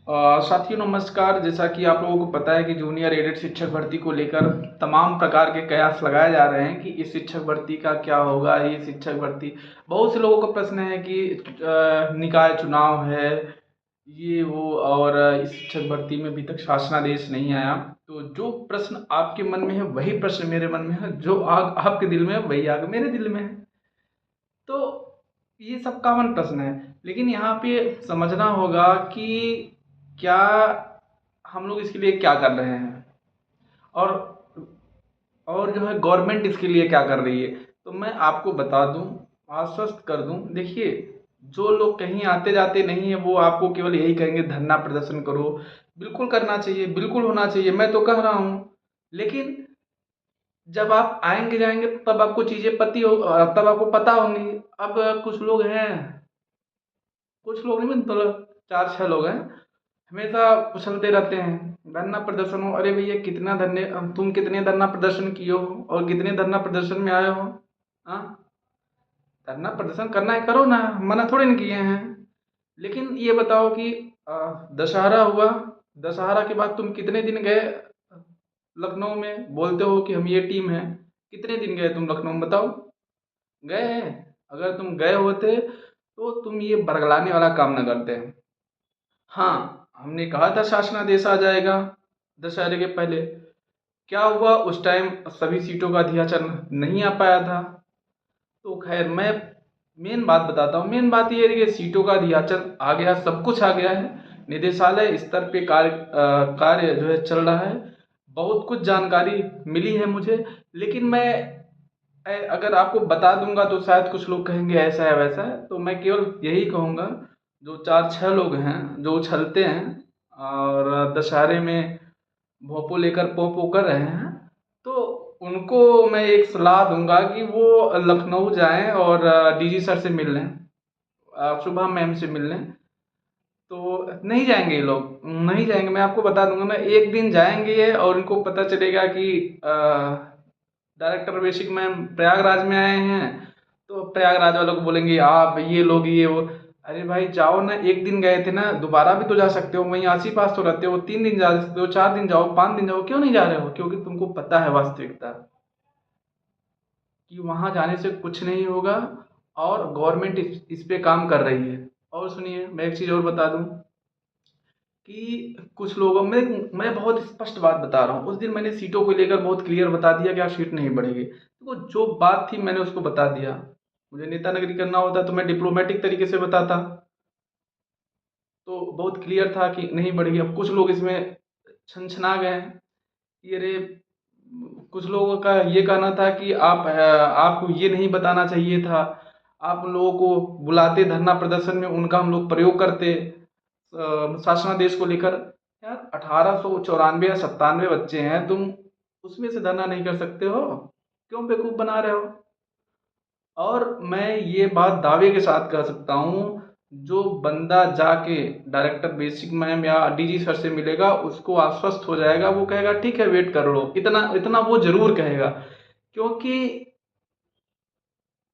साथियों नमस्कार। जैसा कि आप लोगों को पता है कि जूनियर एडेड शिक्षक भर्ती को लेकर तमाम प्रकार के कयास लगाए जा रहे हैं कि इस शिक्षक भर्ती का क्या होगा। ये शिक्षक भर्ती, बहुत से लोगों का प्रश्न है कि निकाय चुनाव है, ये वो, और इस शिक्षक भर्ती में अभी तक शासनादेश नहीं आया। तो जो प्रश्न आपके मन में है वही प्रश्न मेरे मन में है, जो आग आपके दिल में है वही आग मेरे दिल में है। तो ये सब कॉमन प्रश्न है, लेकिन यहाँ पे समझना होगा कि क्या हम लोग इसके लिए क्या कर रहे हैं, और जो है गवर्नमेंट इसके लिए क्या कर रही है। तो मैं आपको बता दूं, आश्वस्त कर दूं, देखिए, जो लोग कहीं आते जाते नहीं है वो आपको केवल यही कहेंगे धरना प्रदर्शन करो। बिल्कुल करना चाहिए, बिल्कुल होना चाहिए, मैं तो कह रहा हूँ। लेकिन जब आप आएंगे जाएंगे तब आपको चीज़ें तब आपको पता होंगी। अब कुछ लोग हैं, कुछ लोग नहीं मतलब 4-6 लोग हैं, हमेशा उछलते रहते हैं धरना प्रदर्शन हो। अरे भैया, तुम कितने धरना प्रदर्शन किए हो और कितने धरना प्रदर्शन में आए हो? हाँ, धरना प्रदर्शन करना है करो ना, मना थोड़े न किए हैं। लेकिन ये बताओ कि दशहरा हुआ, दशहरा के बाद तुम कितने दिन गए लखनऊ में? बोलते हो कि हम ये टीम है, कितने दिन गए तुम लखनऊ में बताओ? गए हैं? अगर तुम गए होते तो तुम ये बरगलाने वाला काम न करते। हाँ, हमने कहा था शासनादेश आ जाएगा दशहरे के पहले। क्या हुआ, उस टाइम सभी सीटों का अधियाचन नहीं आ पाया था। तो खैर, मैं मेन बात बताता हूँ। मेन बात ये है कि सीटों का अधियाचन आ गया, सब कुछ आ गया है, निदेशालय स्तर पे कार्य जो है चल रहा है, बहुत कुछ जानकारी मिली है मुझे। लेकिन मैं अगर आपको बता दूंगा तो शायद कुछ लोग कहेंगे ऐसा है वैसा है। तो मैं केवल यही कहूँगा, जो 4-6 लोग हैं जो उछलते हैं और दशहरे में भोंपू लेकर पो पो कर रहे हैं, तो उनको मैं एक सलाह दूंगा कि वो लखनऊ जाएं और डीजी सर से मिल लें, शुभा मैम से मिल लें। तो नहीं जाएंगे ये लोग, नहीं जाएंगे, मैं आपको बता दूंगा ना। एक दिन जाएंगे ये और इनको पता चलेगा कि डायरेक्टर बेसिक मैम प्रयागराज में आए हैं, तो प्रयागराज वालों को बोलेंगे आप ये लोग ये वो। अरे भाई जाओ ना, एक दिन गए थे ना, दोबारा भी तो जा सकते हो, वहीं आस ही पास तो रहते हो, 3 दिन जा सकते हो, 4 दिन जाओ, 5 दिन जाओ, क्यों नहीं जा रहे हो? क्योंकि तुमको पता है वास्तविकता कि वहां जाने से कुछ नहीं होगा, और गवर्नमेंट इस पे काम कर रही है। और सुनिए, मैं एक चीज़ और बता दूं कि कुछ लोगों में, मैं बहुत स्पष्ट बात बता रहा हूँ, उस दिन मैंने सीटों को लेकर बहुत क्लियर बता दिया कि आप सीट नहीं बढ़ेगी, तो जो बात थी मैंने उसको बता दिया। मुझे नेता नगरी करना होता तो मैं डिप्लोमेटिक तरीके से बताता, तो बहुत क्लियर था कि नहीं बढ़ेगी। अब कुछ लोग इसमें छनछना गए हैं कि अरे, कुछ लोगों का ये कहना था कि आपको ये नहीं बताना चाहिए था, आप लोगों को बुलाते धरना प्रदर्शन में, उनका हम लोग प्रयोग करते शासनादेश को लेकर। यार, 1894 या 97 बच्चे हैं, तुम उसमें से धरना नहीं कर सकते हो? क्यों बेवकूफ़ बना रहे हो? और मैं ये बात दावे के साथ कह सकता हूँ, जो बंदा जाके डायरेक्टर बेसिक मैम या डीजी सर से मिलेगा उसको आश्वस्त हो जाएगा, वो कहेगा ठीक है वेट कर लो, इतना इतना वो जरूर कहेगा। क्योंकि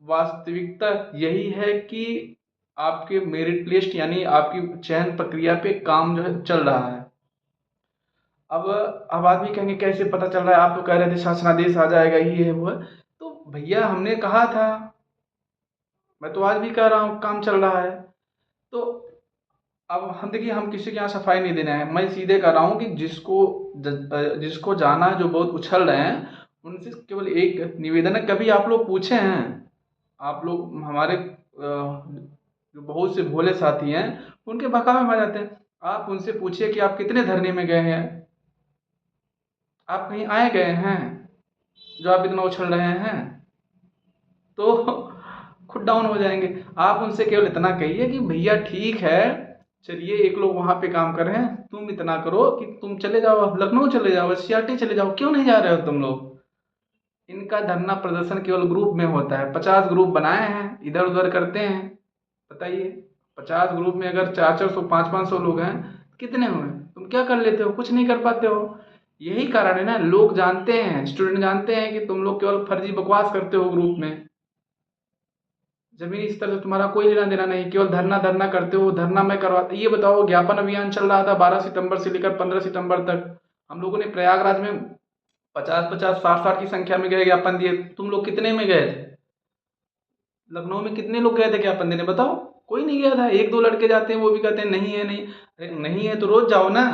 वास्तविकता यही है कि आपके मेरिट लिस्ट यानी आपकी चयन प्रक्रिया पे काम जो है चल रहा है। अब आदमी कहेंगे कैसे पता चल रहा है, आप तो कह रहे थे शासनादेश आ जाएगा, ये है वो है। तो भैया, हमने कहा था, मैं तो आज भी कह रहा हूँ काम चल रहा है। तो अब हम देखिए, हम किसी के यहाँ सफाई नहीं देना है, मैं सीधे कह रहा हूँ कि जिसको जाना है, जो बहुत उछल रहे हैं, उनसे केवल एक निवेदन है, कभी आप लोग पूछे हैं, आप लोग हमारे जो बहुत से भोले साथी हैं उनके बहकावे में आ जाते हैं, आप उनसे पूछिए कि आप कितने धरने में गए हैं, आप कहीं आए गए हैं, जो आप इतना उछल रहे हैं? तो खुद डाउन हो जाएंगे। आप उनसे केवल इतना कहिए कि भैया ठीक है, चलिए, एक लोग वहां पे काम कर रहे हैं, तुम इतना करो कि तुम चले जाओ लखनऊ, चले जाओ सीआरटी, चले जाओ, क्यों नहीं जा रहे हो तुम लोग? इनका धरना प्रदर्शन केवल ग्रुप में होता है, 50 ग्रुप बनाए हैं, इधर उधर करते हैं। बताइए, 50 ग्रुप में अगर 400-400 500-500 लोग हैं, कितने हुए? तुम क्या कर लेते हो? कुछ नहीं कर पाते हो। यही कारण है ना, लोग जानते हैं, स्टूडेंट जानते हैं कि तुम लोग केवल फर्जी बकवास करते हो ग्रुप में। जमीनी स्तर से तुम्हारा कोई लेना देना नहीं, केवल धरना धरना करते हो, धरना मैं करवाता। ये बताओ, ज्ञापन अभियान चल रहा था 12 सितंबर से लेकर 15 सितंबर तक। हम लोगों ने प्रयागराज में 50-50, 60-60 की संख्या में गए, ज्ञापन दिए। तुम लोग कितने में गए थे? लखनऊ में कितने लोग गए थे ज्ञापन देने, बताओ? कोई नहीं गया था। एक दो लड़के जाते हैं, वो भी कहते हैं नहीं है नहीं। अरे नहीं है तो रोज जाओ ना।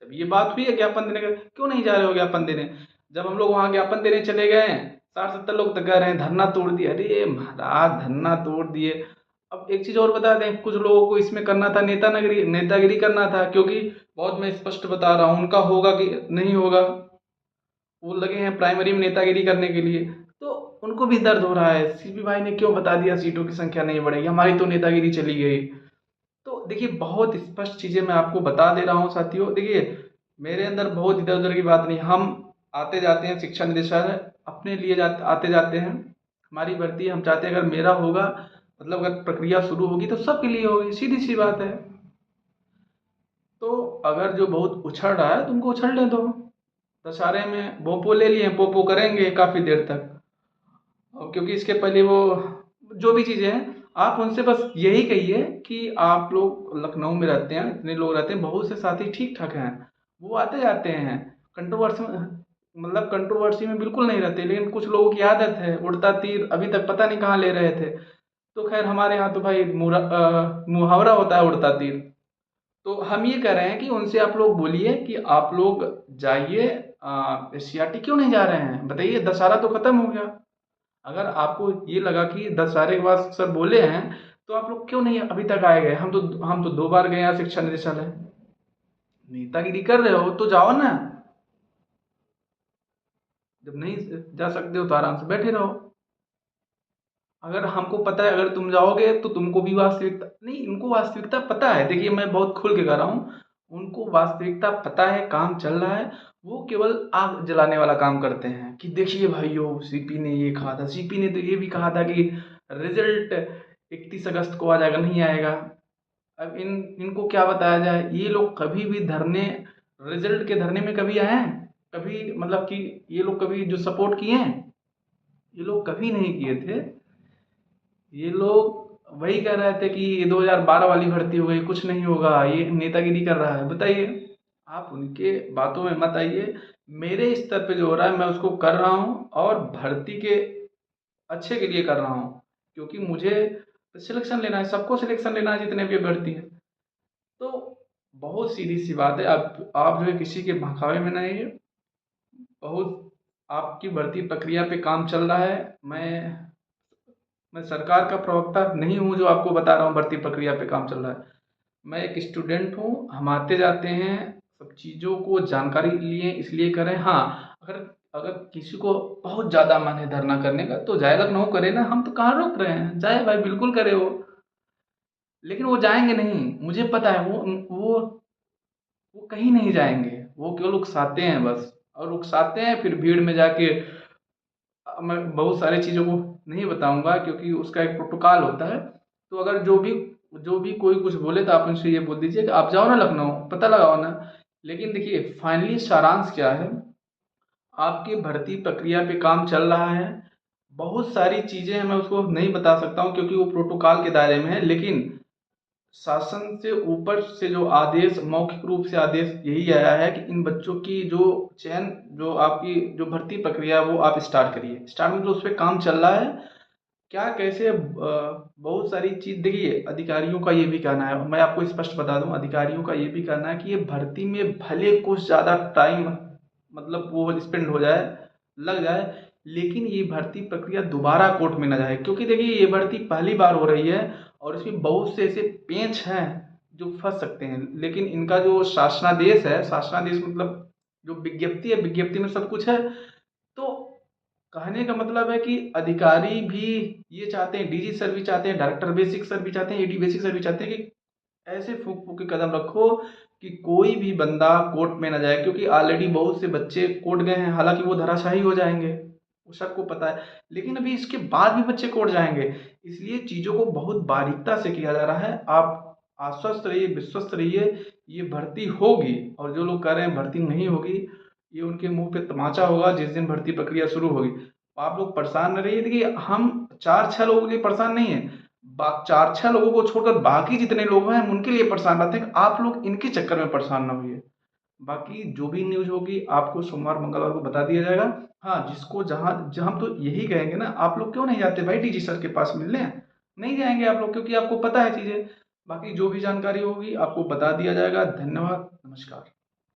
जब ये बात हुई है ज्ञापन देने का, क्यों नहीं जा रहे हो ज्ञापन देने? जब हम लोग वहाँ ज्ञापन देने चले गए, 60-70 लोग तक कह रहे हैं धरना तोड़ दिए। अरे महाराज, धरना तोड़ दिए। अब एक चीज और बता दें, कुछ लोगों को इसमें करना था नेतागिरी करना था, क्योंकि बहुत मैं स्पष्ट बता रहा हूँ, उनका होगा कि नहीं होगा, वो लगे हैं प्राइमरी में नेतागिरी करने के लिए। तो उनको भी दर्द हो रहा है, सीपी भाई ने क्यों बता दिया सीटों की संख्या नहीं बढ़ेगी, हमारी तो नेतागिरी चली गई। तो देखिए, बहुत स्पष्ट चीज़ें मैं आपको बता दे रहा हूँ साथियों। देखिए, मेरे अंदर बहुत इधर उधर की बात नहीं। हम आते जाते हैं, शिक्षा निदेशालय अपने लिए आते जाते हैं। हमारी भर्ती हम चाहते हैं, अगर मेरा होगा, मतलब अगर प्रक्रिया शुरू होगी तो सबके लिए होगी, सीधी सी बात है। तो अगर जो बहुत उछल रहा है, तुमको उछलने दो। दशहरे में भोपो ले लिए, पोपो करेंगे काफ़ी देर तक। और क्योंकि इसके पहले वो जो भी चीज़ें हैं, आप उनसे बस यही कहिए कि आप लोग लखनऊ में रहते हैं, इतने लोग रहते हैं, बहुत से साथी ठीक ठाक हैं, वो आते जाते हैं, कंट्रोवर्सी में, मतलब कंट्रोवर्सी में बिल्कुल नहीं रहते। लेकिन कुछ लोगों की आदत है, उड़ता तीर अभी तक पता नहीं कहाँ ले रहे थे। तो खैर, हमारे यहाँ तो भाई मुहावरा होता है उड़ता तीर। तो हम ये कह रहे हैं कि उनसे आप लोग बोलिए कि आप लोग जाइए। एससीईआरटी क्यों नहीं जा रहे हैं, बताइए? दशहरा तो खत्म हो गया। अगर आपको ये लगा कि दशहरे के बाद सर बोले हैं, तो आप लोग क्यों नहीं अभी तक आए गए? हम तो 2 बार गए यहाँ शिक्षा निदेशालय। नेतागिरी कर रहे हो तो जाओ ना। जब नहीं जा सकते हो तो आराम से बैठे रहो। अगर हमको पता है, अगर तुम जाओगे तो तुमको भी वास्तविकता नहीं, उनको वास्तविकता पता है। देखिए, मैं बहुत खुल के कह रहा हूँ, उनको वास्तविकता पता है, काम चल रहा है। वो केवल आग जलाने वाला काम करते हैं कि देखिए भाइयों, सीपी ने ये कहा था, सीपी ने तो ये भी कहा था कि रिजल्ट 31 अगस्त को आ जाएगा, नहीं आएगा। अब इनको क्या बताया जाए? ये लोग कभी भी रिजल्ट के धरने में कभी आए हैं? कभी, मतलब कि ये लोग कभी जो सपोर्ट किए हैं, ये लोग कभी नहीं किए थे। ये लोग वही कह रहे थे कि ये 2012 वाली भर्ती हो गई, कुछ नहीं होगा, ये नेतागिरी कर रहा है। बताइए, आप उनके बातों में मत आइए। मेरे स्तर पे जो हो रहा है, मैं उसको कर रहा हूँ, और भर्ती के अच्छे के लिए कर रहा हूँ, क्योंकि मुझे सिलेक्शन लेना है, सबको सिलेक्शन लेना है, जितने भी भर्ती है। तो बहुत सीधी सी बात है। आप जो है किसी के बहकावे में नहीं है। बहुत आपकी भर्ती प्रक्रिया पे काम चल रहा है। मैं सरकार का प्रवक्ता नहीं हूँ जो आपको बता रहा हूँ भर्ती प्रक्रिया पे काम चल रहा है। मैं एक स्टूडेंट हूँ, हम आते जाते हैं, सब चीज़ों को जानकारी लिए इसलिए करें। हाँ, अगर अगर किसी को बहुत ज़्यादा मन है धरना करने का, तो जाए, लखनऊ करे ना, हम तो कहाँ रोक रहे हैं, जाए भाई, बिल्कुल करे वो। लेकिन वो जाएंगे नहीं, मुझे पता है। वो कहीं नहीं जाएंगे, वो केवल उकसाते हैं बस। और उकसाते हैं, फिर भीड़ में जाके मैं बहुत सारी चीज़ों को नहीं बताऊंगा, क्योंकि उसका एक प्रोटोकॉल होता है। तो अगर जो भी कोई कुछ बोले, तो आप उनसे ये बोल दीजिए कि आप जाओ ना लखनऊ, पता लगाओ ना। लेकिन देखिए, फाइनली सारांश क्या है, आपकी भर्ती प्रक्रिया पे काम चल रहा है। बहुत सारी चीज़ें हैं, मैं उसको नहीं बता सकता हूँ, क्योंकि वो प्रोटोकॉल के दायरे में है। लेकिन शासन से ऊपर से जो आदेश, मौखिक रूप से आदेश यही आया है कि इन बच्चों की जो चयन, जो आपकी जो भर्ती प्रक्रिया है, वो आप स्टार्ट करिए। स्टार्ट मतलब उस पर काम चल रहा है। क्या, कैसे, बहुत सारी चीज़। देखिए, अधिकारियों का ये भी कहना है, मैं आपको स्पष्ट बता दूं, अधिकारियों का ये भी कहना है कि ये भर्ती में भले कुछ ज़्यादा टाइम, मतलब वो स्पेंड हो जाए, लग जाए, लेकिन ये भर्ती प्रक्रिया दोबारा कोर्ट में ना जाए। क्योंकि देखिए, ये भर्ती पहली बार हो रही है, और इसमें बहुत से ऐसे पेंच हैं जो फंस सकते हैं। लेकिन इनका जो शासनादेश है, शासनादेश मतलब जो विज्ञप्ति है, विज्ञप्ति में सब कुछ है। तो कहने का मतलब है कि अधिकारी भी ये चाहते हैं, डीजी सर भी चाहते हैं, डायरेक्टर बेसिक सर भी चाहते हैं, एडी बेसिक सर भी चाहते हैं कि ऐसे फूक फूक के कदम रखो कि कोई भी बंदा कोर्ट में ना जाए। क्योंकि ऑलरेडी बहुत से बच्चे कोर्ट गए हैं, हालांकि वो धराशायी हो जाएंगे, वो सबको पता है। लेकिन अभी इसके बाद भी बच्चे कोर्ट जाएंगे। इसलिए चीज़ों को बहुत बारीकता से किया जा रहा है। आप आश्वस्त रहिए, विश्वस्त रहिए, ये भर्ती होगी। और जो लोग कह रहे हैं भर्ती नहीं होगी, ये उनके मुंह पे तमाचा होगा जिस दिन भर्ती प्रक्रिया शुरू होगी। आप लोग परेशान न रहिए। देखिए हम 4-6 लोगों के लिए परेशान नहीं है, 4-6 लोगों को छोड़कर बाकी जितने लोग हैं हम उनके लिए परेशान रहते हैं, आप लोग इनके चक्कर में परेशान ना होइए। बाकी जो भी न्यूज़ होगी आपको सोमवार मंगलवार को बता दिया जाएगा। हाँ, जिसको जहाँ हम तो यही कहेंगे ना, आप लोग क्यों नहीं जाते भाई डीजी सर के पास मिलने? नहीं जाएंगे आप लोग, क्योंकि आपको पता है चीज़ें। बाकी जो भी जानकारी होगी आपको बता दिया जाएगा। धन्यवाद, नमस्कार।